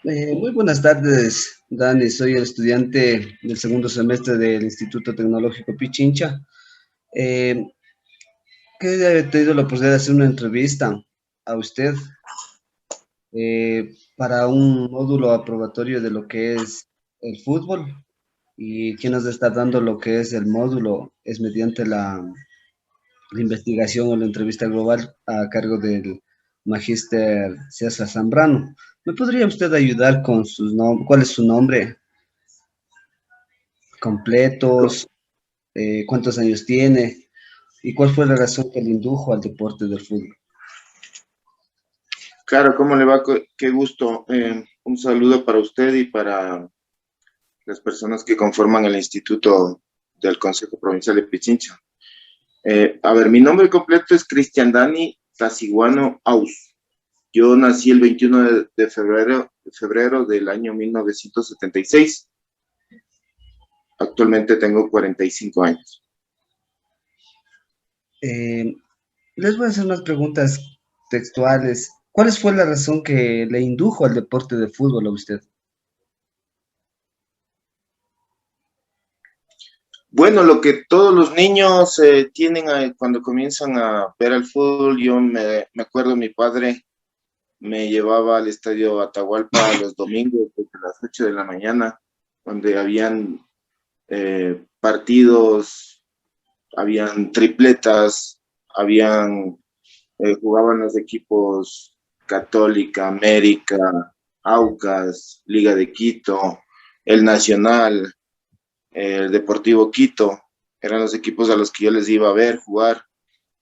Muy buenas tardes, Dani. Soy el estudiante del segundo semestre del Instituto Tecnológico Pichincha. Eh, que he tenido la oportunidad de hacer una entrevista a usted para un módulo aprobatorio de lo que es el fútbol y quien nos está dando lo que es el módulo es mediante la investigación o la entrevista global a cargo del magíster César Zambrano. ¿Me podría usted ayudar con cuál es su nombre completos, cuántos años tiene y cuál fue la razón que le indujo al deporte del fútbol? Claro, ¿cómo le va? Qué gusto. Un saludo para usted y para las personas que conforman el Instituto del Consejo Provincial de Pichincha. Mi nombre completo es Cristian Dani Tasiguano Aus. Yo nací el 21 de febrero del año 1976. Actualmente tengo 45 años. Eh, Les voy a hacer unas preguntas textuales. ¿Cuál fue la razón que le indujo al deporte de fútbol a usted? Bueno, lo que todos los niños tienen cuando comienzan a ver el fútbol, yo me acuerdo mi padre me llevaba al estadio Atahualpa los domingos desde las 8 de la mañana, donde habían partidos, habían tripletas, jugaban los equipos Católica, América, Aucas, Liga de Quito, el Nacional, el Deportivo Quito, eran los equipos a los que yo les iba a ver jugar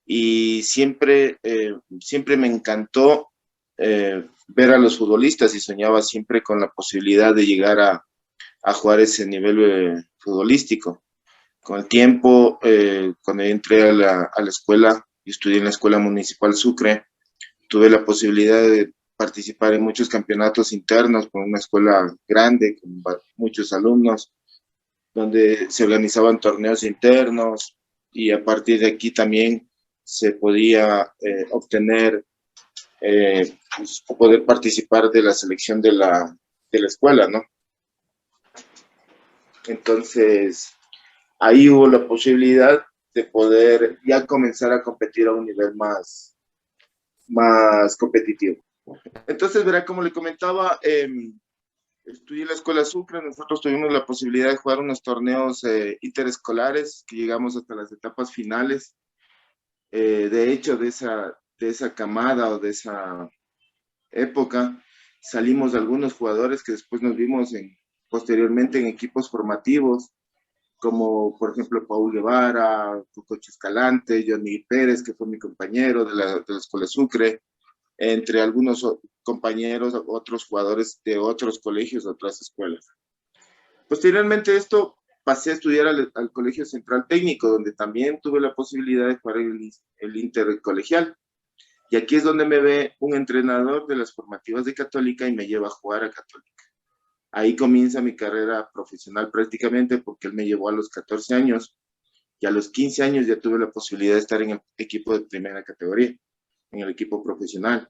y siempre me encantó ver a los futbolistas y soñaba siempre con la posibilidad de llegar a jugar ese nivel futbolístico. Con el tiempo, cuando yo entré a la escuela, y estudié en la Escuela Municipal Sucre, tuve la posibilidad de participar en muchos campeonatos internos con una escuela grande, con muchos alumnos, donde se organizaban torneos internos y a partir de aquí también se podía obtener pues, poder participar de la selección de la escuela, ¿no? Entonces, ahí hubo la posibilidad de poder ya comenzar a competir a un nivel más competitivo. Entonces, verá, como le comentaba, estudié en la Escuela Sucre, nosotros tuvimos la posibilidad de jugar unos torneos interescolares que llegamos hasta las etapas finales. De hecho, de esa camada o de esa época, salimos algunos jugadores que después nos vimos posteriormente en equipos formativos, como por ejemplo Paul Guevara, Cococho Escalante, Johnny Pérez, que fue mi compañero de la Escuela Sucre, entre algunos compañeros, otros jugadores de otros colegios, otras escuelas. Posteriormente esto, pasé a estudiar al Colegio Central Técnico, donde también tuve la posibilidad de jugar el intercolegial. Y aquí es donde me ve un entrenador de las formativas de Católica y me lleva a jugar a Católica. Ahí comienza mi carrera profesional prácticamente porque él me llevó a los 14 años y a los 15 años ya tuve la posibilidad de estar en el equipo de primera categoría, en el equipo profesional.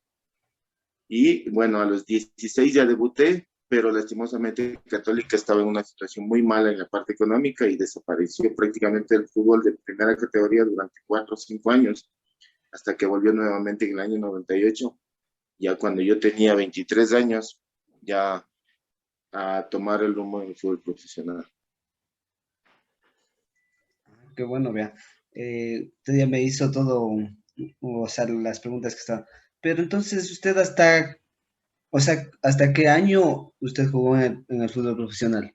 Y bueno, a los 16 ya debuté, pero lastimosamente Católica estaba en una situación muy mala en la parte económica y desapareció prácticamente el fútbol de primera categoría durante 4 o 5 años, hasta que volvió nuevamente en el año 98, ya cuando yo tenía 23 años, ya a tomar el rumbo del fútbol profesional. Qué bueno, vea. Usted ya me hizo todo, o sea, las preguntas que estaban. Pero entonces, usted o sea, ¿hasta qué año usted jugó en el fútbol profesional?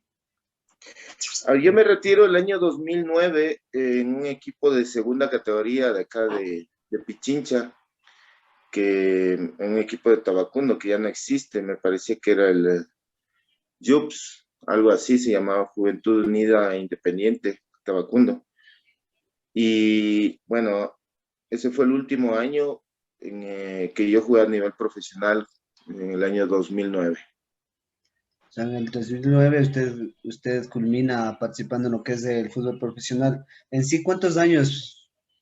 Yo me retiro el año 2009 en un equipo de segunda categoría de acá de Pichincha, que en un equipo de Tabacundo que ya no existe, me parecía que era el JUPS, algo así se llamaba, Juventud Unida e Independiente Tabacundo. Y bueno, ese fue el último año que yo jugué a nivel profesional, en el año 2009. O sea, en el 2009 usted culmina participando en lo que es el fútbol profesional. En sí, ¿cuántos años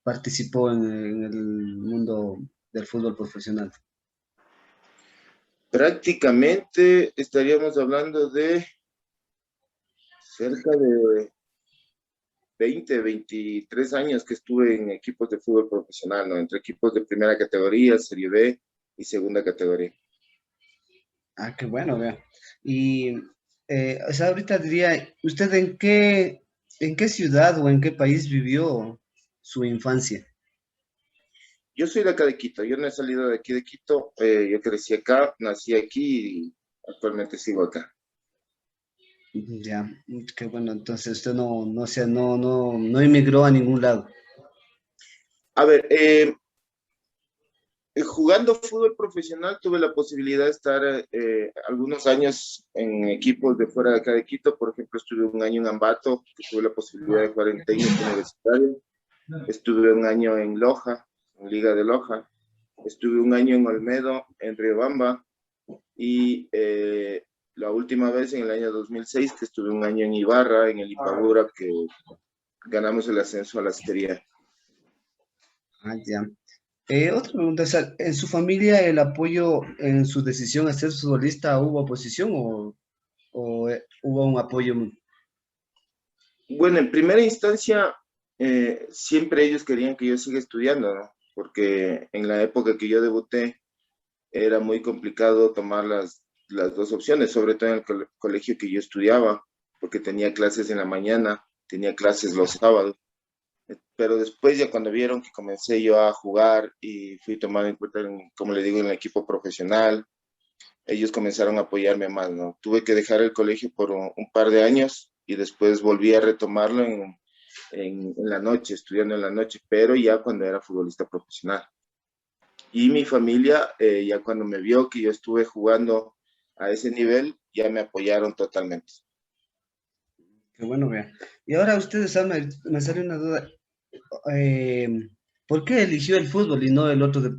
participó en el mundo del fútbol profesional? Prácticamente estaríamos hablando de cerca de 23 años que estuve en equipos de fútbol profesional, ¿no? Entre equipos de primera categoría, Serie B y segunda categoría. Ah, qué bueno, vea. Y, o sea, ahorita diría, ¿usted en qué ciudad o en qué país vivió su infancia? Yo soy de acá de Quito, yo no he salido de aquí de Quito, yo crecí acá, nací aquí y actualmente sigo acá. Ya, qué bueno, entonces usted no emigró a ningún lado. A ver, jugando fútbol profesional tuve la posibilidad de estar algunos años en equipos de fuera de acá de Quito. Por ejemplo, estuve un año en Ambato, que tuve la posibilidad de jugar en técnico universitario. Estuve un año en Loja, en Liga de Loja. Estuve un año en Olmedo, en Riobamba. Y la última vez en el año 2006, que estuve un año en Ibarra, en el Ipaura, que ganamos el ascenso a la Serie. Ah, ya. Otra pregunta, o sea, ¿en su familia el apoyo en su decisión de ser futbolista hubo oposición o hubo un apoyo? Bueno, en primera instancia, siempre ellos querían que yo siga estudiando, ¿no? Porque en la época que yo debuté era muy complicado tomar las dos opciones, sobre todo en el colegio que yo estudiaba, porque tenía clases en la mañana, tenía clases los sábados. Pero después ya cuando vieron que comencé yo a jugar y fui tomado en cuenta, como le digo, en el equipo profesional, ellos comenzaron a apoyarme más, ¿no? Tuve que dejar el colegio por un par de años y después volví a retomarlo en la noche, estudiando en la noche, pero ya cuando era futbolista profesional. Y mi familia, ya cuando me vio que yo estuve jugando a ese nivel, ya me apoyaron totalmente. Qué bueno, vea. Y ahora ustedes, me sale una duda. eh, ¿Por qué eligió el fútbol y no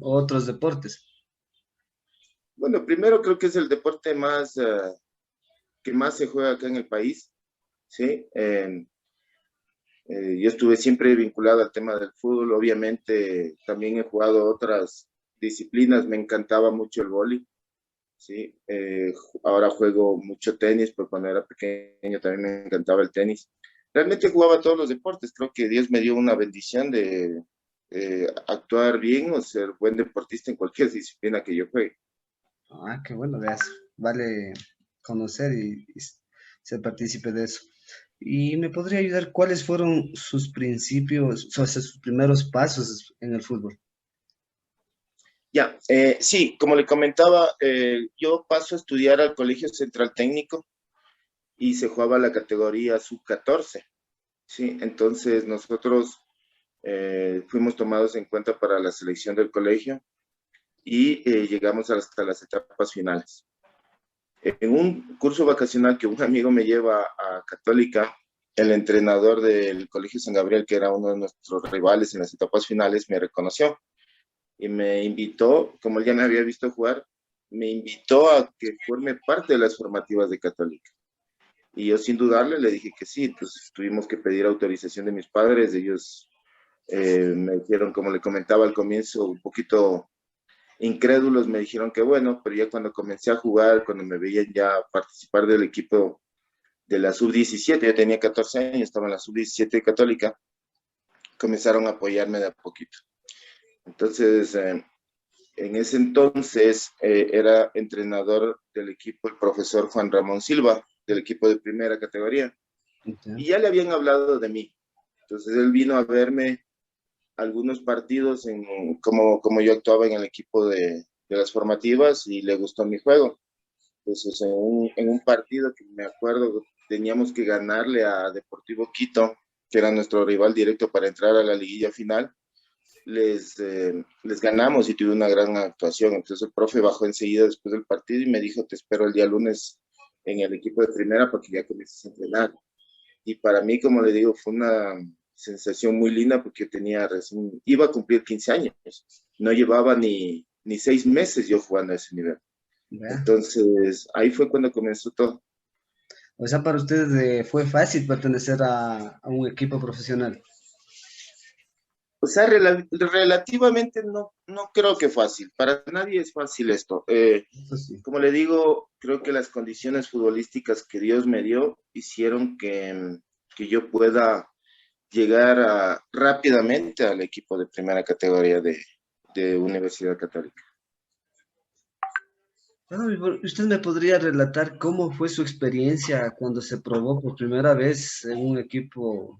otros deportes? Bueno, primero creo que es el deporte que más se juega acá en el país, ¿sí? Yo estuve siempre vinculado al tema del fútbol, obviamente también he jugado otras disciplinas, me encantaba mucho el vóley, ¿sí? Ahora juego mucho tenis, pero cuando era pequeño también me encantaba el tenis. Realmente jugaba todos los deportes, creo que Dios me dio una bendición de actuar bien o ser buen deportista en cualquier disciplina que yo juegue. Ah, qué bueno, veas. Vale conocer y ser partícipe de eso. ¿Y me podría ayudar cuáles fueron sus principios, o sea, sus primeros pasos en el fútbol? Ya, sí, como le comentaba, yo paso a estudiar al Colegio Central Técnico y se jugaba la categoría sub-14. Sí, entonces nosotros fuimos tomados en cuenta para la selección del colegio y llegamos hasta las etapas finales. En un curso vacacional que un amigo me lleva a Católica, el entrenador del Colegio San Gabriel, que era uno de nuestros rivales en las etapas finales, me reconoció y me invitó, como él ya me había visto jugar, me invitó a que forme parte de las formativas de Católica. Y yo sin dudarle le dije que sí, entonces tuvimos que pedir autorización de mis padres, ellos me dijeron, como le comentaba al comienzo, un poquito incrédulos, me dijeron que bueno, pero ya cuando comencé a jugar, cuando me veían ya participar del equipo de la sub-17, yo tenía 14 años, estaba en la sub-17 católica, comenzaron a apoyarme de a poquito. Entonces, en ese entonces era entrenador del equipo el profesor Juan Ramón Silva, del equipo de primera categoría, Ya. y ya le habían hablado de mí. Entonces él vino a verme algunos partidos como yo actuaba en el equipo de las formativas y le gustó mi juego. Entonces en un partido que me acuerdo teníamos que ganarle a Deportivo Quito, que era nuestro rival directo para entrar a la liguilla final, les ganamos y tuve una gran actuación. Entonces el profe bajó enseguida después del partido y me dijo, te espero el día lunes en el equipo de primera para que ya comiences a entrenar. Y para mí, como le digo, fue una sensación muy linda porque yo tenía recién, iba a cumplir 15 años, no llevaba ni 6 meses yo jugando a ese nivel. Ya. Entonces, ahí fue cuando comenzó todo. O sea, para ustedes fue fácil pertenecer a un equipo profesional. O sea, relativamente no, no creo que fácil, para nadie es fácil esto. Eso sí. Como le digo, creo que las condiciones futbolísticas que Dios me dio hicieron que yo pueda llegar rápidamente al equipo de primera categoría de Universidad Católica. ¿Usted me podría relatar cómo fue su experiencia cuando se probó por primera vez en un equipo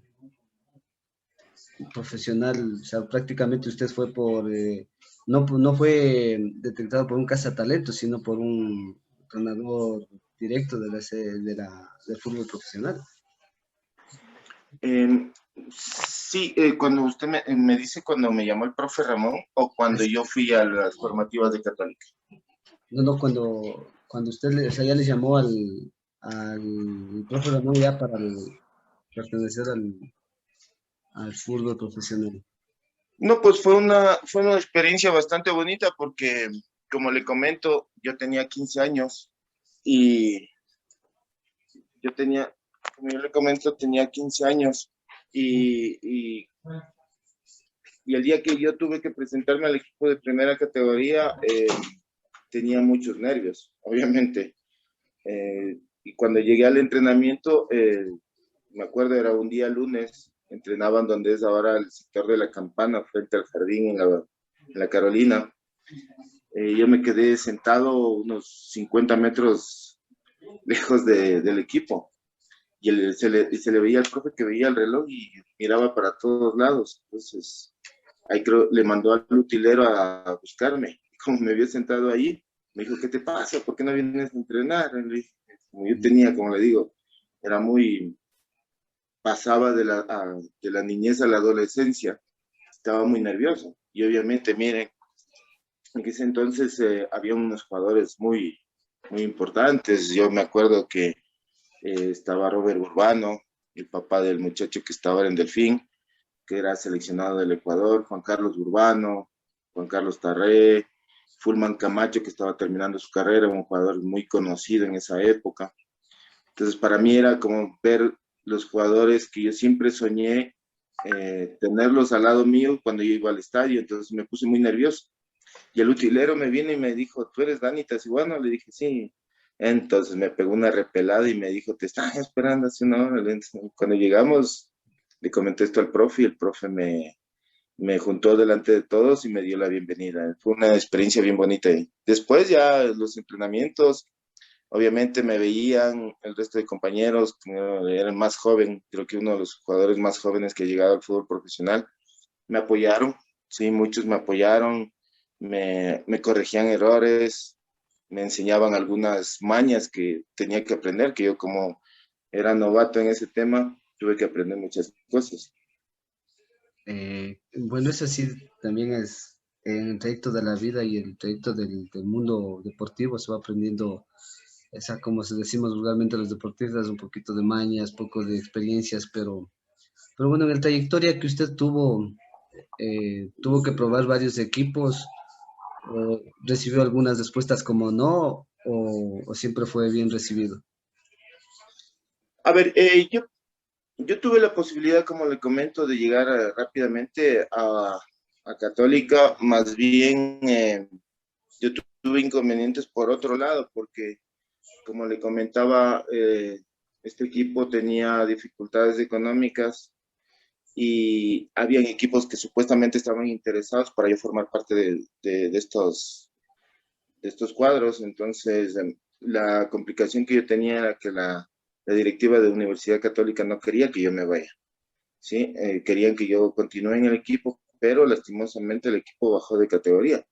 profesional? O sea, prácticamente usted fue no fue detectado por un cazatalento, sino por un entrenador directo del fútbol profesional. Eh, sí, cuando usted me dice cuando me llamó el profe Ramón o cuando yo fui a las formativas de Católica. No, cuando usted o sea, ya le llamó al profe Ramón ya para pertenecer al fútbol profesional. No, pues fue una experiencia bastante bonita porque, como le comento, yo tenía 15 años y yo tenía, como yo le comento, tenía 15 años y, y el día que yo tuve que presentarme al equipo de primera categoría, tenía muchos nervios, obviamente. Y cuando llegué al entrenamiento, me acuerdo, era un día lunes, entrenaban donde es ahora el sector de la Campana, frente al jardín en la Carolina. Yo me quedé sentado unos 50 metros lejos del equipo y se le veía al profe que veía el reloj y miraba para todos lados. Entonces, ahí creo, le mandó al utilero a buscarme. Como me vio sentado ahí, me dijo, ¿qué te pasa? ¿Por qué no vienes a entrenar? Le dije, como yo tenía, como le digo, era muy, pasaba de la niñez a la adolescencia, estaba muy nervioso. Y obviamente, miren, en ese entonces había unos jugadores muy, muy importantes. Yo me acuerdo que estaba Robert Urbano, el papá del muchacho que estaba en Delfín, que era seleccionado del Ecuador, Juan Carlos Urbano, Juan Carlos Tarré, Fulman Camacho, que estaba terminando su carrera, un jugador muy conocido en esa época. Entonces, para mí era como ver los jugadores que yo siempre soñé tenerlos al lado mío cuando yo iba al estadio. Entonces, me puse muy nervioso. Y el utilero me vino y me dijo, ¿tú eres Dani Tasiguano? Le dije, sí. Entonces me pegó una repelada y me dijo, te están esperando hace una hora. Entonces, cuando llegamos, le comenté esto al profe y el profe me juntó delante de todos y me dio la bienvenida. Fue una experiencia bien bonita. Y después ya los entrenamientos, obviamente me veían el resto de compañeros, era el más joven, creo que uno de los jugadores más jóvenes que ha llegado al fútbol profesional. Me apoyaron, sí, muchos me apoyaron, me corregían errores, me enseñaban algunas mañas que tenía que aprender, que yo como era novato en ese tema, tuve que aprender muchas cosas. Bueno, eso sí también es en el trayecto de la vida y el trayecto del mundo deportivo se va aprendiendo, esa, como se decimos vulgarmente los deportistas, un poquito de mañas, poco de experiencias, pero bueno, en la trayectoria que usted tuvo que probar varios equipos, recibió algunas respuestas como no, o siempre fue bien recibido. A ver, yo tuve la posibilidad, como le comento, de llegar rápidamente a Católica, más bien yo tuve inconvenientes por otro lado, porque como le comentaba, este equipo tenía dificultades económicas y habían equipos que supuestamente estaban interesados para yo formar parte de estos cuadros. Entonces, la complicación que yo tenía era que la directiva de Universidad Católica no quería que yo me vaya, ¿sí? Querían que yo continúe en el equipo, pero lastimosamente el equipo bajó de categoría.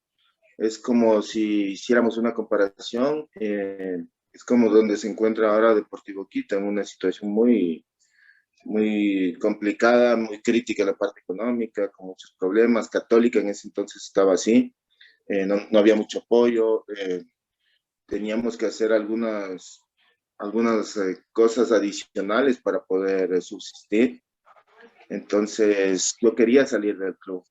Es como si hiciéramos una comparación, es como donde se encuentra ahora Deportivo Quito, en una situación muy, muy complicada, muy crítica la parte económica, con muchos problemas. Católica en ese entonces estaba así, no había mucho apoyo, teníamos que hacer algunas cosas adicionales para poder subsistir. Entonces yo quería salir del club,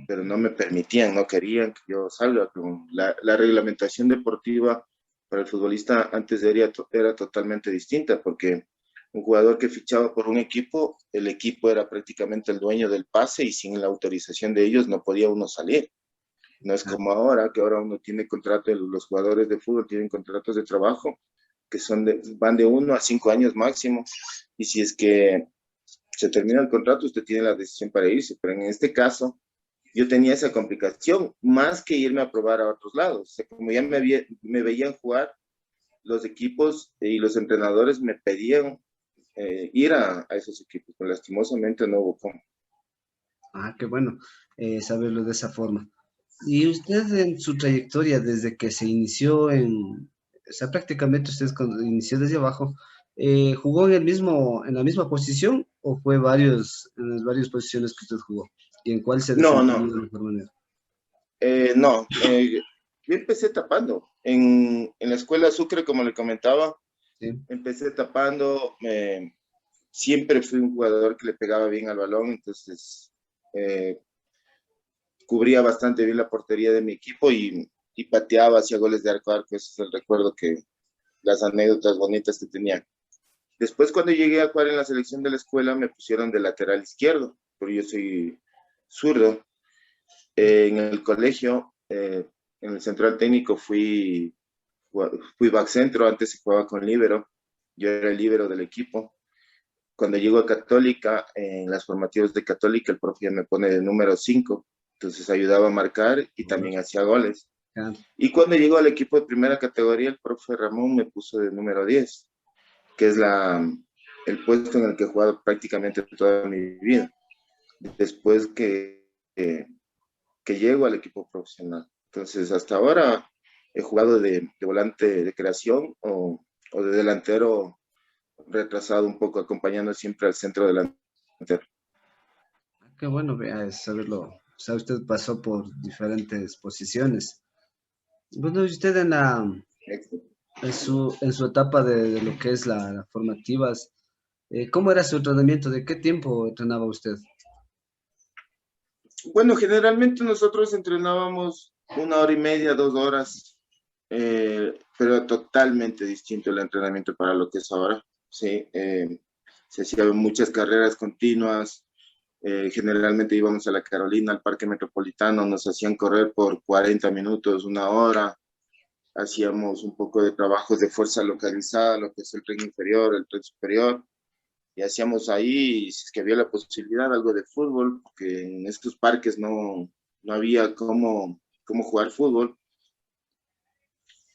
pero no me permitían, no querían que yo salga. Con la reglamentación deportiva para el futbolista antes era totalmente distinta, porque un jugador que fichaba por un equipo, el equipo era prácticamente el dueño del pase y sin la autorización de ellos no podía uno salir. No es como ahora, que ahora uno tiene contrato, los jugadores de fútbol tienen contratos de trabajo que van de 1 a 5 años máximo. Y si es que se termina el contrato, usted tiene la decisión para irse. Pero en este caso, yo tenía esa complicación, más que irme a probar a otros lados. O sea, como ya me veían jugar, los equipos y los entrenadores me pedían ir a esos equipos, pero lastimosamente no hubo cómo. Ah, qué bueno saberlo de esa forma. Y usted en su trayectoria, desde que se inició o sea, prácticamente usted cuando inició desde abajo, ¿jugó en la misma posición o fue en las varias posiciones que usted jugó? ¿Y en cuál se No, no, desempeñó de mejor manera? no. Yo empecé tapando. En la escuela Sucre, como le comentaba, Sí. empecé tapando. Siempre fui un jugador que le pegaba bien al balón, entonces eh, cubría bastante bien la portería de mi equipo y pateaba, hacía goles de arco a arco. Ese es el recuerdo las anécdotas bonitas que tenía. Después, cuando llegué a jugar en la selección de la escuela, me pusieron de lateral izquierdo, pero yo soy zurdo. En el colegio, en el central técnico, fui back centro, antes se jugaba con líbero, yo era el líbero del equipo. Cuando llego a Católica, en las formativas de Católica, el profe me pone de número 5, entonces ayudaba a marcar y también hacía goles. Ah, Y cuando llego al equipo de primera categoría, el profe Ramón me puso de número 10, que es el puesto en el que he jugado prácticamente toda mi vida, después que llego al equipo profesional. Entonces, hasta ahora he jugado de volante de creación o de delantero retrasado un poco, acompañando siempre al centro delantero. qué bueno, vea, saberlo. O sea, usted pasó por diferentes posiciones. Bueno, y usted en su etapa de lo que es la formativas, ¿cómo era su entrenamiento? ¿De qué tiempo entrenaba usted? Bueno, generalmente nosotros entrenábamos 1 hora y media, 2 horas, pero totalmente distinto el entrenamiento para lo que es ahora. Sí, se hacían muchas carreras continuas. Generalmente íbamos a la Carolina, al Parque Metropolitano, nos hacían correr por 40 minutos, 1 hora. Hacíamos un poco de trabajos de fuerza localizada, lo que es el tren inferior, el tren superior, y hacíamos ahí, si es que había la posibilidad, algo de fútbol, porque en estos parques no había cómo jugar fútbol.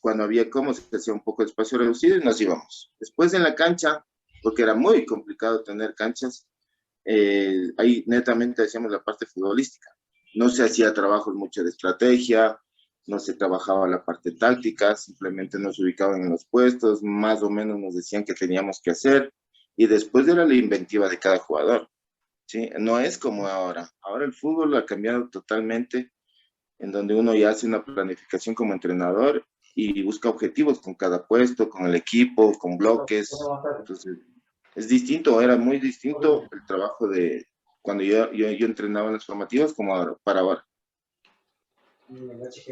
Cuando había cómo, se hacía un poco de espacio reducido y nos íbamos. Después en la cancha, porque era muy complicado tener canchas, ahí netamente hacíamos la parte futbolística. No se hacía trabajo mucho de estrategia, no se trabajaba la parte táctica, simplemente nos ubicaban en los puestos, más o menos nos decían qué teníamos que hacer, y después era la inventiva de cada jugador. ¿Sí? No es como ahora. Ahora el fútbol ha cambiado totalmente, en donde uno ya hace una planificación como entrenador y busca objetivos con cada puesto, con el equipo, con bloques. Entonces, es distinto, era muy distinto el trabajo de cuando yo entrenaba en las formativas como ahora, para ahora.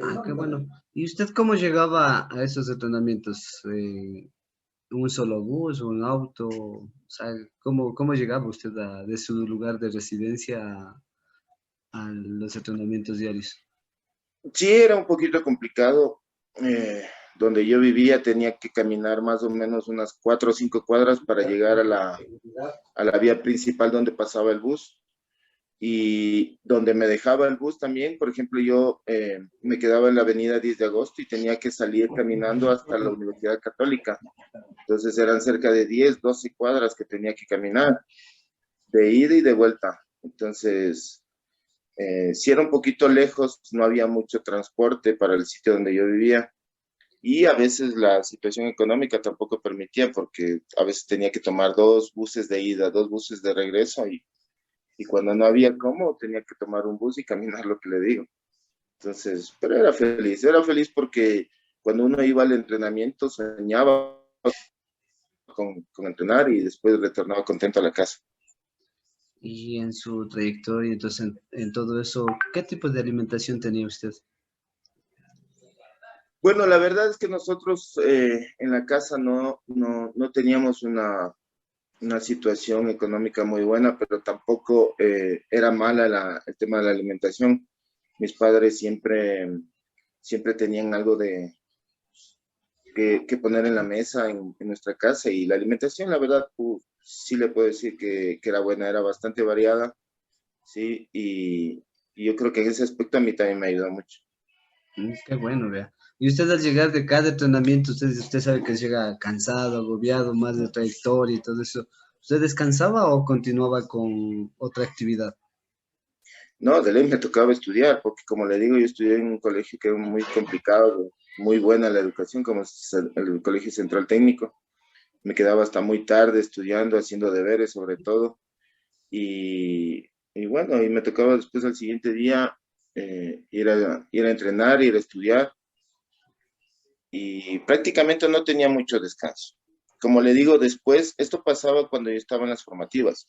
Ah, qué bueno. ¿Y usted cómo llegaba a esos entrenamientos? ¿Un solo bus, un auto? O sea, cómo llegaba usted de su lugar de residencia a los entrenamientos diarios? Sí, era un poquito complicado. Donde yo vivía tenía que caminar más o menos unas 4 o 5 cuadras para llegar a la vía principal donde pasaba el bus. Y donde me dejaba el bus también, por ejemplo, yo me quedaba en la avenida 10 de agosto y tenía que salir caminando hasta la Universidad Católica. Entonces eran cerca de 10, 12 cuadras que tenía que caminar, de ida y de vuelta. Entonces, si era un poquito lejos, no había mucho transporte para el sitio donde yo vivía. Y a veces la situación económica tampoco permitía, porque a veces tenía que tomar 2 buses de ida, 2 buses de regreso, y cuando no había cómo, tenía que tomar un bus y caminar, lo que le digo. Entonces, pero era feliz porque cuando uno iba al entrenamiento soñaba con entrenar y después retornaba contento a la casa. Y en su trayectoria, entonces, en todo eso, ¿qué tipo de alimentación tenía usted? Bueno, la verdad es que nosotros en la casa no teníamos una situación económica muy buena, pero tampoco era mala el tema de la alimentación. mis padres siempre tenían algo que poner en la mesa en nuestra casa, y la alimentación, la verdad, sí le puedo decir que era buena, era bastante variada, sí, y yo creo que en ese aspecto a mí también me ayudó mucho. Qué bueno, vea. Y usted al llegar de cada entrenamiento, usted sabe que llega cansado, agobiado, más de trayectoria y todo eso. ¿Usted descansaba o continuaba con otra actividad? No, de ley me tocaba estudiar, porque como le digo, yo estudié en un colegio que era muy complicado, muy buena la educación, como es el Colegio Central Técnico. Me quedaba hasta muy tarde estudiando, haciendo deberes sobre todo. Y bueno, y me tocaba después al siguiente día ir a entrenar, ir a estudiar, y prácticamente no tenía mucho descanso. Como le digo, después, esto pasaba cuando yo estaba en las formativas.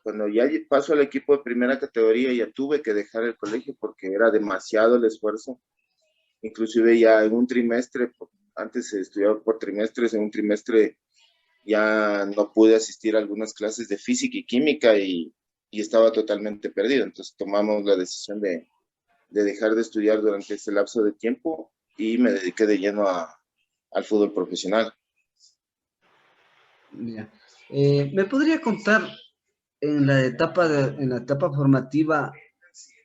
Cuando ya paso al equipo de primera categoría, ya tuve que dejar el colegio porque era demasiado el esfuerzo. Inclusive ya en un trimestre, antes se estudiaba por trimestres, en un trimestre ya no pude asistir a algunas clases de física y química, y estaba totalmente perdido. Entonces tomamos la decisión de dejar de estudiar durante ese lapso de tiempo, y me dediqué de lleno al fútbol profesional. Ya. ¿Me podría contar en la etapa formativa,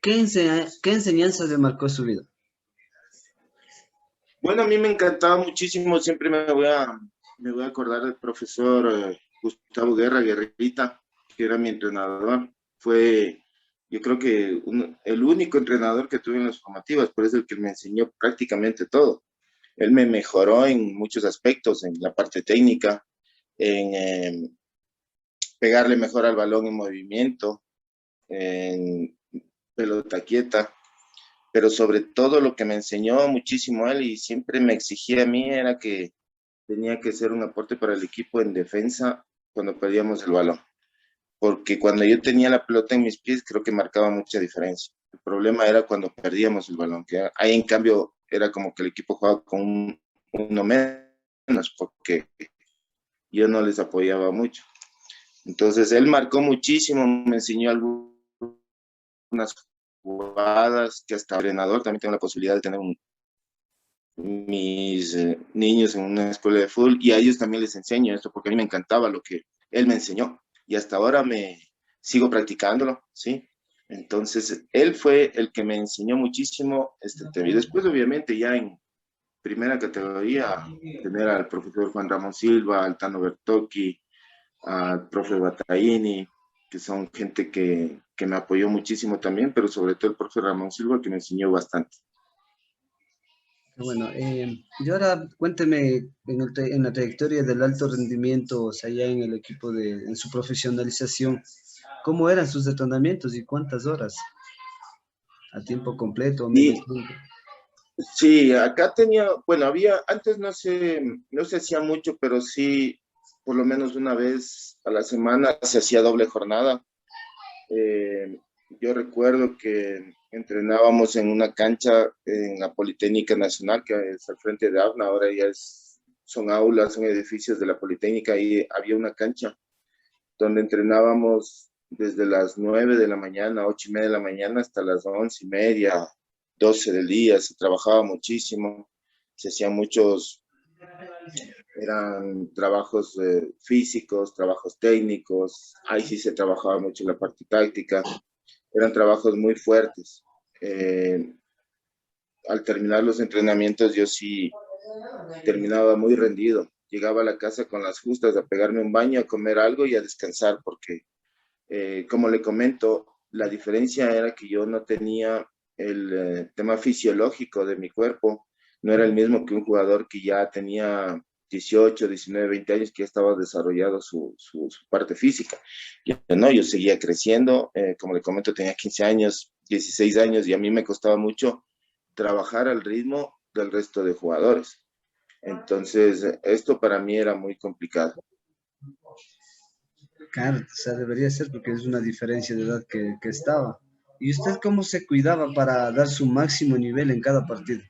qué enseñanza le marcó su vida? Bueno, a mí me encantaba muchísimo, siempre me voy a acordar del profesor Gustavo Guerra, Guerrita, que era mi entrenador. Fue, yo creo que el único entrenador que tuve en las formativas, por eso el que me enseñó prácticamente todo. Él me mejoró en muchos aspectos, en la parte técnica, en pegarle mejor al balón en movimiento, en pelota quieta, pero sobre todo lo que me enseñó muchísimo él y siempre me exigía a mí era que tenía que ser un aporte para el equipo en defensa cuando perdíamos el balón, porque cuando yo tenía la pelota en mis pies creo que marcaba mucha diferencia. El problema era cuando perdíamos el balón, que ahí en cambio era como que el equipo jugaba con uno menos, porque yo no les apoyaba mucho. Entonces él marcó muchísimo, me enseñó algunas jugadas que hasta entrenador también tengo la posibilidad de tener mis niños en una escuela de fútbol, y a ellos también les enseño esto porque a mí me encantaba lo que él me enseñó, y hasta ahora me sigo practicándolo, ¿sí? Entonces, él fue el que me enseñó muchísimo este tema. Y después, obviamente, ya en primera categoría, tener al profesor Juan Ramón Silva, al Tano Bertocchi, al profe Bataini, que son gente que me apoyó muchísimo también, pero sobre todo el profe Ramón Silva, que me enseñó bastante. Bueno, y ahora cuénteme en la trayectoria del alto rendimiento, o sea, ya en el equipo en su profesionalización, ¿cómo eran sus entrenamientos y cuántas horas? ¿A tiempo completo o medio Y tiempo? sí, acá tenía, bueno, antes no se hacía mucho, pero sí, por lo menos una vez a la semana se hacía doble jornada. Yo recuerdo que entrenábamos en una cancha en la Politécnica Nacional, que es al frente de AFNA, ahora ya son aulas, son edificios de la Politécnica, y había una cancha donde entrenábamos desde las 9 de la mañana, 8:30 de la mañana, hasta las 11:30, 12 del día. Se trabajaba muchísimo, se hacían eran trabajos físicos, trabajos técnicos, ahí sí se trabajaba mucho la parte táctica, eran trabajos muy fuertes. Eh, Al terminar los entrenamientos yo sí terminaba muy rendido, llegaba a la casa con las justas a pegarme un baño, a comer algo y a descansar, porque como le comento, la diferencia era que yo no tenía el tema fisiológico de mi cuerpo, no era el mismo que un jugador que ya tenía 18, 19, 20 años, que ya estaba desarrollado su parte física. Yo no, yo seguía creciendo, como le comento, tenía 15 años, 16 años, y a mí me costaba mucho trabajar al ritmo del resto de jugadores. Entonces, esto para mí era muy complicado. Claro, o sea, debería ser porque es una diferencia de edad que estaba. ¿Y usted cómo se cuidaba para dar su máximo nivel en cada partido?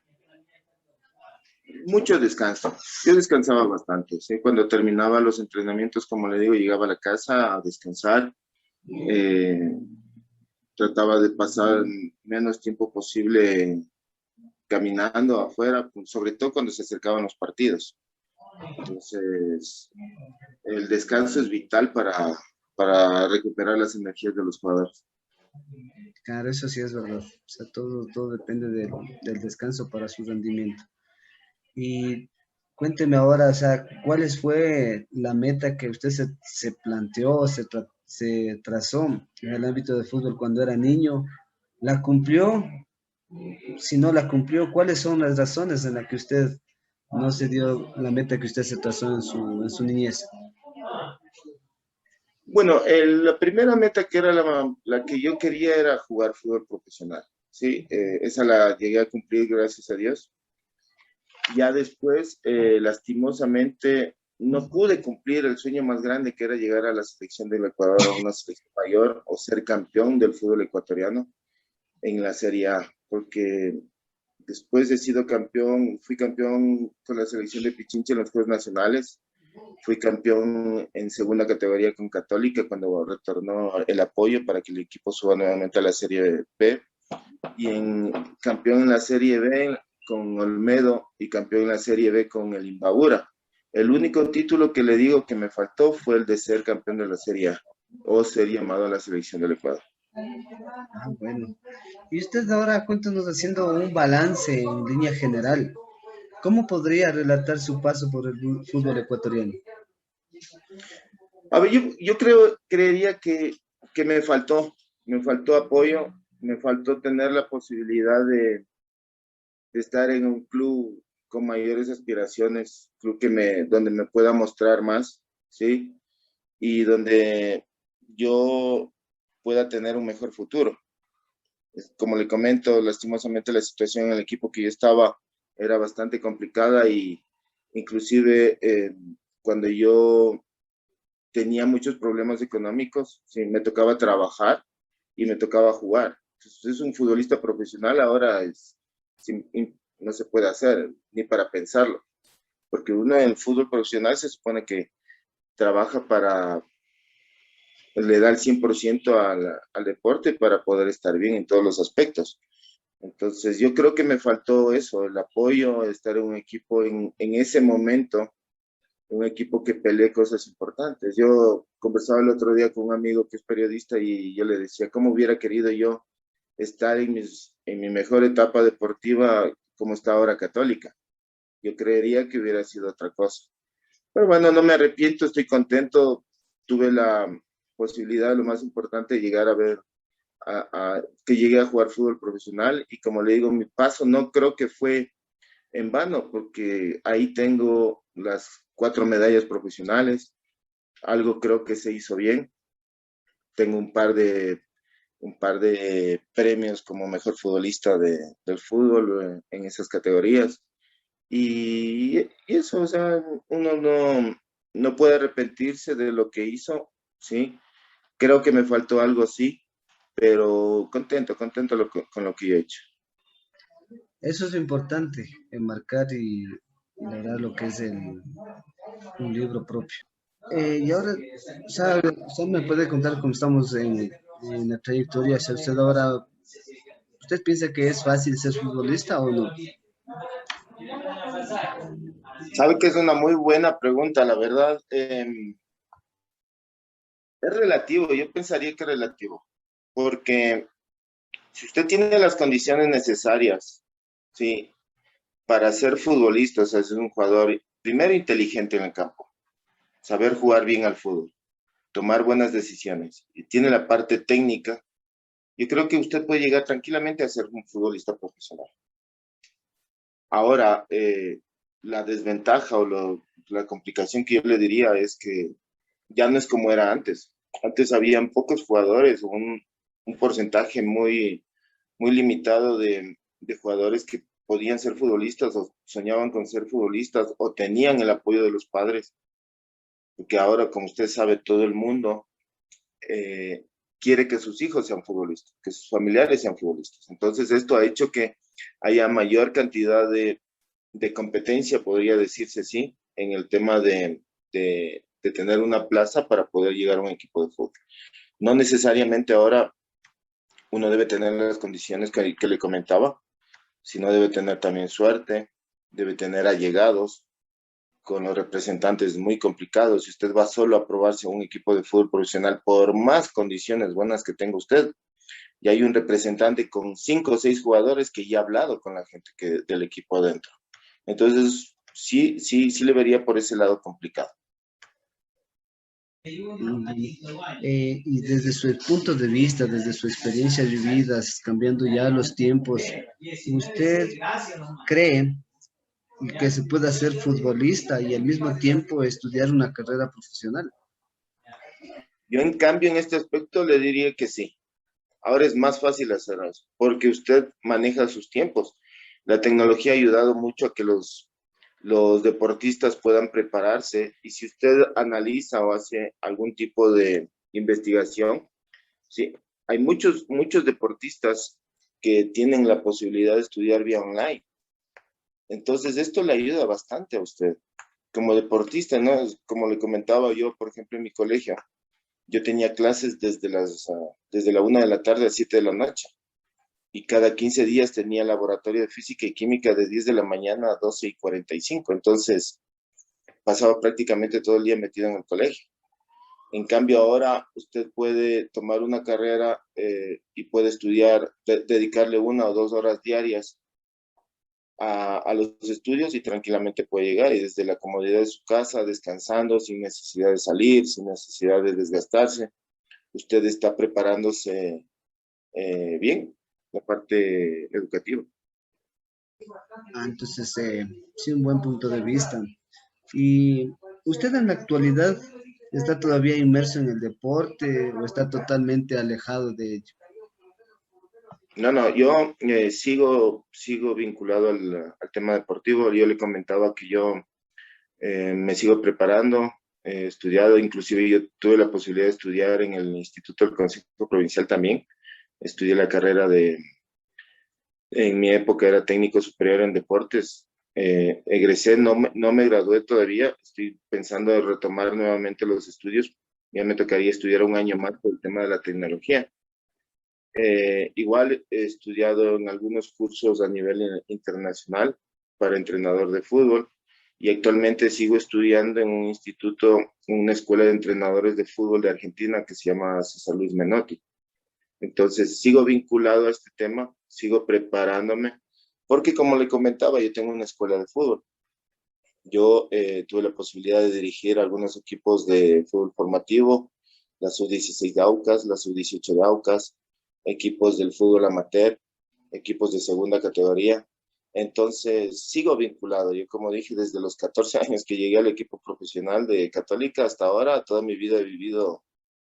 Mucho descanso. Yo descansaba bastante, ¿sí? Cuando terminaba los entrenamientos, como le digo, llegaba a la casa a descansar. Eh, trataba de pasar menos tiempo posible caminando afuera, pues, sobre todo cuando se acercaban los partidos. Entonces, el descanso es vital para recuperar las energías de los jugadores. Claro, eso sí es verdad. O sea, todo depende del descanso para su rendimiento. Y cuénteme ahora, o sea, ¿cuál fue la meta que usted se planteó, se trazó en el ámbito de fútbol cuando era niño? ¿La cumplió? Si no la cumplió, ¿cuáles son las razones en las que usted no se dio la meta que usted se trazó en su niñez? Bueno, la primera meta que era la que yo quería era jugar fútbol profesional, ¿sí? Esa la llegué a cumplir, gracias a Dios. Ya después, lastimosamente, no pude cumplir el sueño más grande que era llegar a la selección del Ecuador, a una selección mayor, o ser campeón del fútbol ecuatoriano en la Serie A, porque después de sido campeón, fui campeón con la selección de Pichincha en los Juegos Nacionales, fui campeón en segunda categoría con Católica cuando retornó el apoyo para que el equipo suba nuevamente a la Serie B, y campeón en la Serie B con Olmedo y campeón en la Serie B con el Imbabura. El único título que le digo que me faltó fue el de ser campeón de la Serie A o ser llamado a la selección del Ecuador. Ah, bueno. Y usted ahora cuéntanos haciendo un balance en línea general. ¿Cómo podría relatar su paso por el fútbol ecuatoriano? A ver, yo creería que me faltó apoyo, me faltó tener la posibilidad de estar en un club con mayores aspiraciones, club donde me pueda mostrar más, ¿sí? Y donde yo pueda tener un mejor futuro. Como le comento, lastimosamente la situación en el equipo que yo estaba era bastante complicada y inclusive cuando yo tenía muchos problemas económicos, sí, me tocaba trabajar y me tocaba jugar. Entonces, es un futbolista profesional, ahora no se puede hacer ni para pensarlo, porque uno en el fútbol profesional se supone que trabaja le da el 100% al deporte para poder estar bien en todos los aspectos. Entonces, yo creo que me faltó eso, el apoyo, estar en un equipo en ese momento, un equipo que pelee cosas importantes. Yo conversaba el otro día con un amigo que es periodista y yo le decía, ¿cómo hubiera querido yo estar en mi mejor etapa deportiva como está ahora Católica? Yo creería que hubiera sido otra cosa. Pero bueno, no me arrepiento, estoy contento. Tuve la posibilidad, lo más importante, de llegar a ver, que llegué a jugar fútbol profesional y como le digo, mi paso no creo que fue en vano, porque ahí tengo las 4 medallas profesionales, algo creo que se hizo bien. Tengo un par de premios como mejor futbolista del fútbol en esas categorías. Y eso, o sea, uno no puede arrepentirse de lo que hizo, ¿sí? Creo que me faltó algo así, pero contento con lo que yo he hecho. Eso es lo importante, enmarcar y lograr lo que es un libro propio. Y ahora, usted me puede contar cómo estamos en la trayectoria. O sea, ¿usted piensa que es fácil ser futbolista o no? Sabe que es una muy buena pregunta, la verdad. Es relativo, yo pensaría que es relativo, porque si usted tiene las condiciones necesarias, sí, para ser futbolista, o sea, ser un jugador primero inteligente en el campo, saber jugar bien al fútbol, tomar buenas decisiones, y tiene la parte técnica, yo creo que usted puede llegar tranquilamente a ser un futbolista profesional. Ahora, la desventaja o la complicación que yo le diría es que ya no es como era antes. Antes habían pocos jugadores, un porcentaje muy limitado de jugadores que podían ser futbolistas o soñaban con ser futbolistas o tenían el apoyo de los padres, porque ahora, como usted sabe, todo el mundo quiere que sus hijos sean futbolistas, que sus familiares sean futbolistas. Entonces, esto ha hecho que haya mayor cantidad de competencia, podría decirse así, en el tema de tener una plaza para poder llegar a un equipo de fútbol. No necesariamente ahora uno debe tener las condiciones que le comentaba, sino debe tener también suerte, debe tener allegados. Con los representantes muy complicados. Si usted va solo a probarse a un equipo de fútbol profesional, por más condiciones buenas que tenga usted, y hay un representante con 5 o 6 jugadores que ya ha hablado con la gente del equipo adentro. Entonces, sí le vería por ese lado complicado. Y desde su punto de vista, desde su experiencia vivida, cambiando ya los tiempos, ¿usted cree que se pueda ser futbolista y al mismo tiempo estudiar una carrera profesional? Yo, en cambio, en este aspecto le diría que sí. Ahora es más fácil hacer eso, porque usted maneja sus tiempos. La tecnología ha ayudado mucho a que los deportistas puedan prepararse, y si usted analiza o hace algún tipo de investigación, sí, hay muchos deportistas que tienen la posibilidad de estudiar vía online. Entonces, esto le ayuda bastante a usted como deportista, ¿no? Como le comentaba yo, por ejemplo, en mi colegio, yo tenía clases desde la 1 de la tarde a 7 de la noche, y cada 15 días tenía laboratorio de física y química de 10 de la mañana a 12:45. Entonces, pasaba prácticamente todo el día metido en el colegio. En cambio, ahora usted puede tomar una carrera y puede estudiar, dedicarle 1 o 2 horas diarias a los estudios, y tranquilamente puede llegar, y desde la comodidad de su casa, descansando, sin necesidad de salir, sin necesidad de desgastarse, usted está preparándose bien, la parte educativa. Entonces, sí, un buen punto de vista. ¿Y usted en la actualidad está todavía inmerso en el deporte o está totalmente alejado de ello? No, yo sigo vinculado al tema deportivo. Yo le comentaba que yo me sigo preparando, he estudiado, inclusive yo tuve la posibilidad de estudiar en el Instituto del Consejo Provincial también. Estudié la carrera en mi época era técnico superior en deportes. Egresé, no me gradué todavía, estoy pensando en retomar nuevamente los estudios. Ya me tocaría estudiar un año más por el tema de la tecnología. Igual he estudiado en algunos cursos a nivel internacional para entrenador de fútbol, y actualmente sigo estudiando en un instituto, en una escuela de entrenadores de fútbol de Argentina que se llama César Luis Menotti. Entonces sigo vinculado a este tema, sigo preparándome, porque como le comentaba, yo tengo una escuela de fútbol. Yo tuve la posibilidad de dirigir algunos equipos de fútbol formativo, la sub-16 de Aucas, la sub-18 de Aucas, equipos del fútbol amateur, equipos de segunda categoría. Entonces, sigo vinculado. Yo, como dije, desde los 14 años que llegué al equipo profesional de Católica hasta ahora, toda mi vida he vivido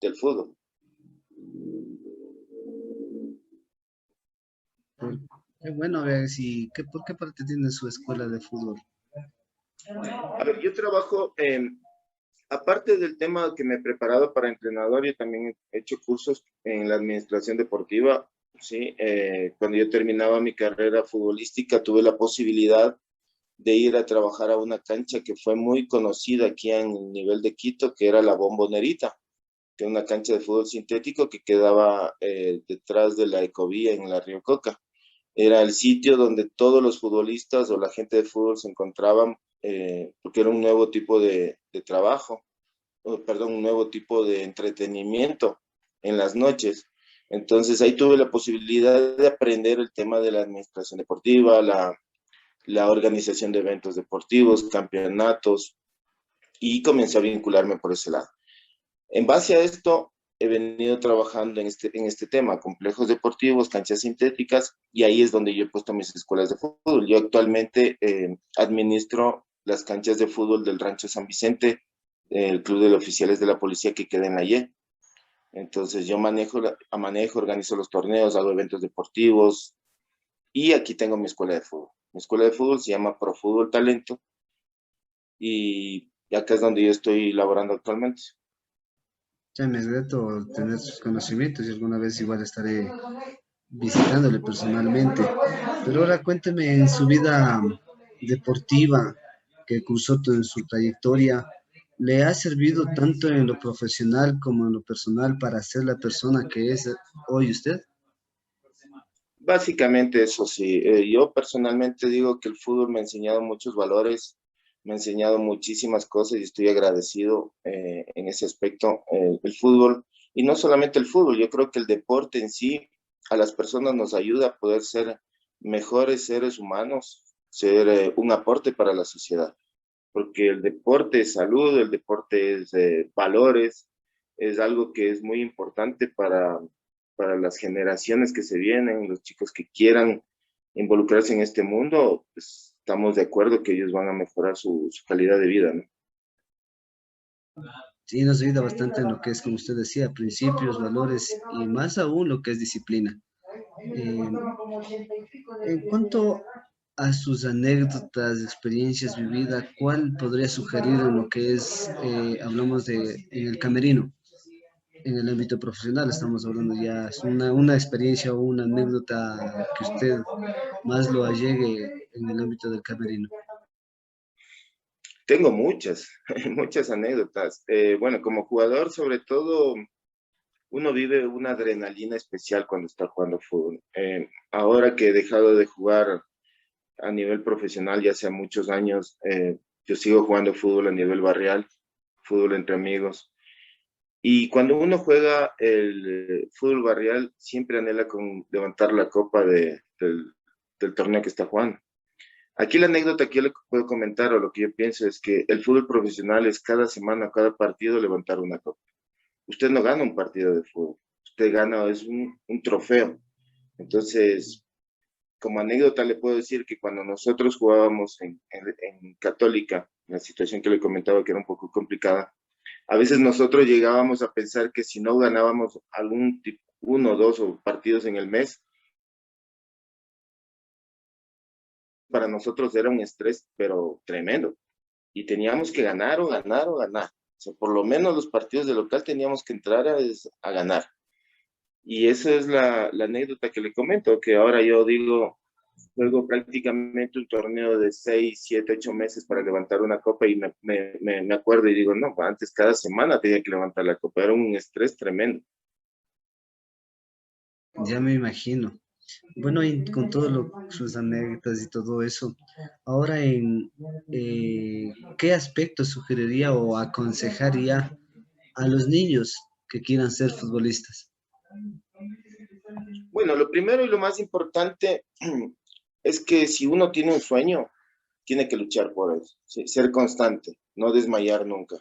del fútbol. Qué bueno, a ver, si, ¿por qué parte tiene su escuela de fútbol? A ver, yo trabajo, aparte del tema que me he preparado para entrenador, yo también he hecho cursos en la administración deportiva. Sí, cuando yo terminaba mi carrera futbolística, tuve la posibilidad de ir a trabajar a una cancha que fue muy conocida aquí en el nivel de Quito, que era la Bombonerita, que es una cancha de fútbol sintético que quedaba detrás de la Ecovía en la Río Coca. Era el sitio donde todos los futbolistas o la gente de fútbol se encontraban, porque era un nuevo tipo de trabajo, perdón, un nuevo tipo de entretenimiento en las noches. Entonces ahí tuve la posibilidad de aprender el tema de la administración deportiva, la organización de eventos deportivos, campeonatos, y comencé a vincularme por ese lado. En base a esto, he venido trabajando en este tema, complejos deportivos, canchas sintéticas, y ahí es donde yo he puesto mis escuelas de fútbol. Yo actualmente administro las canchas de fútbol del Rancho San Vicente, el Club de Oficiales de la Policía que queda en la Y. Entonces yo organizo los torneos, hago eventos deportivos, y aquí tengo mi escuela de fútbol. Mi escuela de fútbol se llama Pro Fútbol Talento, y acá es donde yo estoy laborando actualmente. Ya me es grato tener sus conocimientos y alguna vez igual estaré visitándole personalmente. Pero ahora cuénteme en su vida deportiva que cursó en su trayectoria, ¿le ha servido tanto en lo profesional como en lo personal para ser la persona que es hoy usted? Básicamente eso sí. Yo personalmente digo que el fútbol me ha enseñado muchos valores, me ha enseñado muchísimas cosas y estoy agradecido en ese aspecto. El fútbol, y no solamente el fútbol, yo creo que el deporte en sí a las personas nos ayuda a poder ser mejores seres humanos, ser un aporte para la sociedad, porque el deporte es salud, el deporte es valores, es algo que es muy importante para las generaciones que se vienen, los chicos que quieran involucrarse en este mundo, pues, estamos de acuerdo que ellos van a mejorar su calidad de vida, ¿no? Sí, nos ayuda bastante en lo que es, como usted decía, principios, valores y más aún lo que es disciplina. Eh, en cuanto a sus anécdotas, experiencias vividas, ¿cuál podría sugerir en lo que es, hablamos de, en el camerino, en el ámbito profesional? Estamos hablando ya, es una experiencia o una anécdota que usted más lo allegue en el ámbito del camerino. Tengo muchas, muchas anécdotas. Bueno, como jugador, sobre todo, uno vive una adrenalina especial cuando está jugando fútbol. Ahora que he dejado de jugar a nivel profesional ya hace muchos años, yo sigo jugando fútbol a nivel barrial, fútbol entre amigos. Y cuando uno juega el fútbol barrial, siempre anhela con levantar la copa del torneo que está jugando. Aquí la anécdota que yo le puedo comentar o lo que yo pienso es que el fútbol profesional es cada semana, cada partido levantar una copa. Usted no gana un partido de fútbol, usted gana es un trofeo. Entonces, como anécdota le puedo decir que cuando nosotros jugábamos en Católica, la situación que le comentaba que era un poco complicada, a veces nosotros llegábamos a pensar que si no ganábamos algún tipo, uno o dos o partidos en el mes, para nosotros era un estrés, pero tremendo. Y teníamos que ganar o ganar o ganar. O sea, por lo menos los partidos de local teníamos que entrar a ganar. Y esa es la anécdota que le comento, que ahora yo digo, juego prácticamente un torneo de 6, 7, 8 meses para levantar una copa y me acuerdo y digo, no, antes cada semana tenía que levantar la copa, era un estrés tremendo. Ya me imagino. Bueno, y con todas sus anécdotas y todo eso, ahora ¿qué aspecto sugeriría o aconsejaría a los niños que quieran ser futbolistas? Bueno, lo primero y lo más importante es que si uno tiene un sueño, tiene que luchar por eso, ¿sí? Ser constante, no desmayar nunca.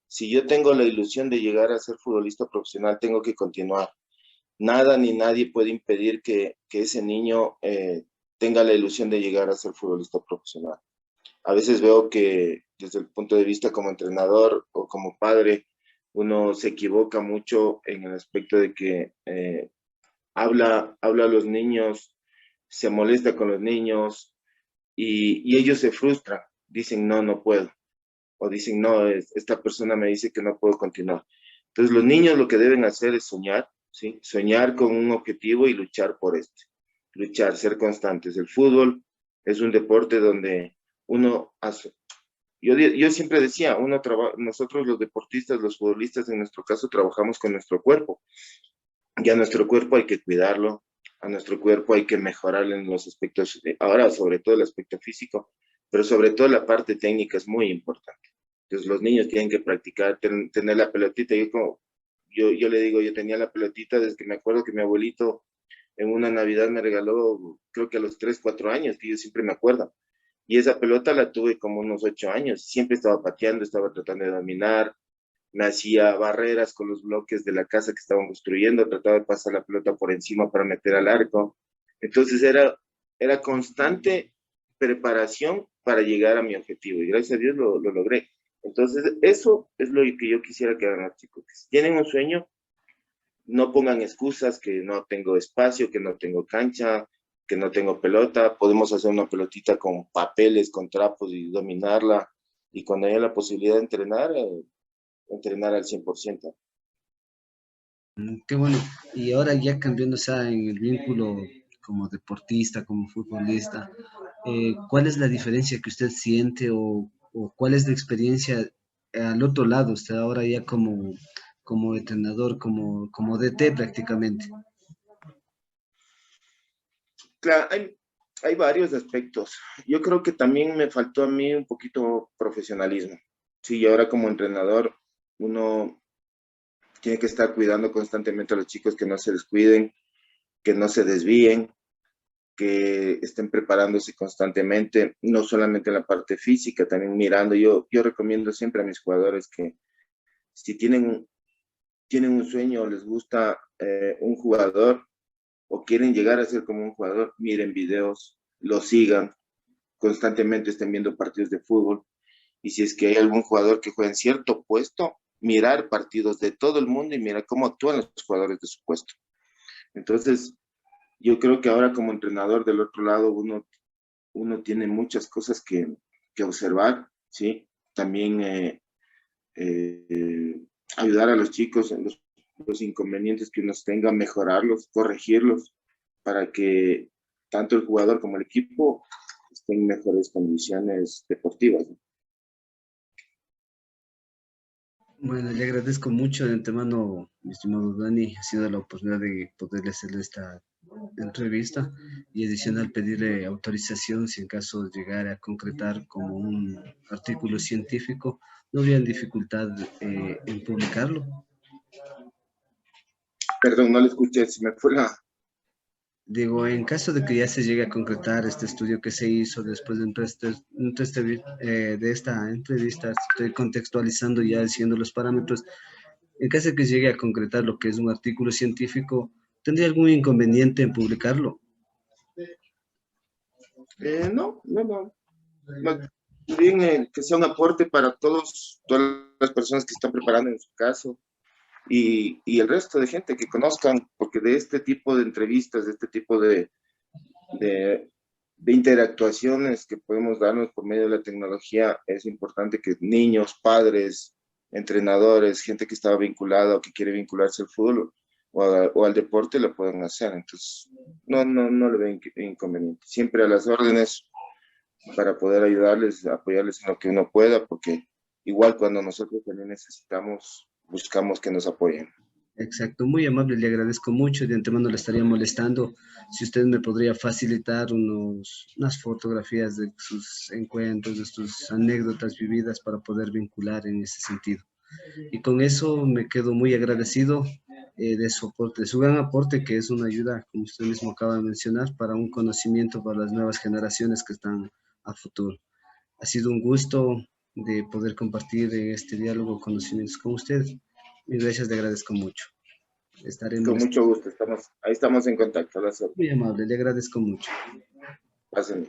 Si yo tengo la ilusión de llegar a ser futbolista profesional, tengo que continuar. Nada ni nadie puede impedir que ese niño tenga la ilusión de llegar a ser futbolista profesional. A veces veo que desde el punto de vista como entrenador o como padre, uno se equivoca mucho en el aspecto de que habla a los niños, se molesta con los niños y ellos se frustran, dicen, no, no puedo, o dicen, no, esta persona me dice que no puedo continuar. Entonces los niños lo que deben hacer es soñar, ¿sí? Soñar con un objetivo y luchar por este, luchar, ser constantes. El fútbol es un deporte donde uno hace, yo siempre decía, nosotros los deportistas, los futbolistas en nuestro caso, trabajamos con nuestro cuerpo. Y a nuestro cuerpo hay que cuidarlo, a nuestro cuerpo hay que mejorarle en los aspectos, ahora sobre todo el aspecto físico, pero sobre todo la parte técnica es muy importante. Entonces los niños tienen que practicar, tener la pelotita. Yo le digo, yo tenía la pelotita desde que me acuerdo que mi abuelito en una Navidad me regaló, creo que a los 3 4 años, que yo siempre me acuerdo. Y esa pelota la tuve como unos 8 años. Siempre estaba pateando, estaba tratando de dominar, me hacía barreras con los bloques de la casa que estaban construyendo, trataba de pasar la pelota por encima para meter al arco. Entonces era constante preparación para llegar a mi objetivo y gracias a Dios lo logré. Entonces eso es lo que yo quisiera que hagan los chicos. Que si tienen un sueño, no pongan excusas que no tengo espacio, que no tengo cancha, que no tengo pelota. Podemos hacer una pelotita con papeles, con trapos y dominarla. Y cuando haya la posibilidad de entrenar al 100%. Qué bueno. Y ahora ya cambiando, o sea, en el vínculo como deportista, como futbolista, ¿cuál es la diferencia que usted siente o cuál es la experiencia al otro lado, usted ahora ya como entrenador, como DT prácticamente? Claro, hay varios aspectos. Yo creo que también me faltó a mí un poquito profesionalismo. Sí, y ahora como entrenador, uno tiene que estar cuidando constantemente a los chicos que no se descuiden, que no se desvíen, que estén preparándose constantemente, no solamente en la parte física, también mirando. Yo recomiendo siempre a mis jugadores que si tienen un sueño, les gusta un jugador o quieren llegar a ser como un jugador, miren videos, lo sigan, constantemente estén viendo partidos de fútbol. Y si es que hay algún jugador que juega en cierto puesto, mirar partidos de todo el mundo y mirar cómo actúan los jugadores de su puesto. Entonces, yo creo que ahora como entrenador del otro lado, uno tiene muchas cosas que observar, ¿sí? También ayudar a los chicos en los inconvenientes que uno tenga, mejorarlos, corregirlos, para que tanto el jugador como el equipo estén en mejores condiciones deportivas, ¿no? Bueno, le agradezco mucho de antemano, mi estimado Dani. Ha sido la oportunidad de poderle hacerle esta entrevista y adicional pedirle autorización si en caso de llegar a concretar como un artículo científico, no habría dificultad en publicarlo. Perdón, no le escuché, se me fue la... Digo, en caso de que ya se llegue a concretar este estudio que se hizo después de esta entrevista, estoy contextualizando ya diciendo los parámetros. En caso de que llegue a concretar lo que es un artículo científico, ¿tendría algún inconveniente en publicarlo? No, no, no. Más bien que sea un aporte para todas las personas que están preparando en su caso y el resto de gente que conozcan, porque de este tipo de entrevistas, de este tipo de, de interactuaciones que podemos darnos por medio de la tecnología, es importante que niños, padres, entrenadores, gente que estaba vinculada o que quiere vincularse al fútbol o al deporte lo puedan hacer. Entonces, no le veo inconveniente. Siempre a las órdenes para poder ayudarles, apoyarles en lo que uno pueda, porque igual cuando nosotros también necesitamos, buscamos que nos apoyen. Exacto, muy amable, le agradezco mucho. De antemano le estaría molestando si usted me podría facilitar unas fotografías de sus encuentros, de sus anécdotas vividas para poder vincular en ese sentido. Y con eso me quedo muy agradecido de su aporte, de su gran aporte, que es una ayuda, como usted mismo acaba de mencionar, para un conocimiento para las nuevas generaciones que están a futuro. Ha sido un gusto de poder compartir este diálogo, conocimientos con usted. Mil gracias, le agradezco mucho. Con Estaremos mucho gusto, ahí estamos en contacto. muy amables, le agradezco mucho. Pásenme.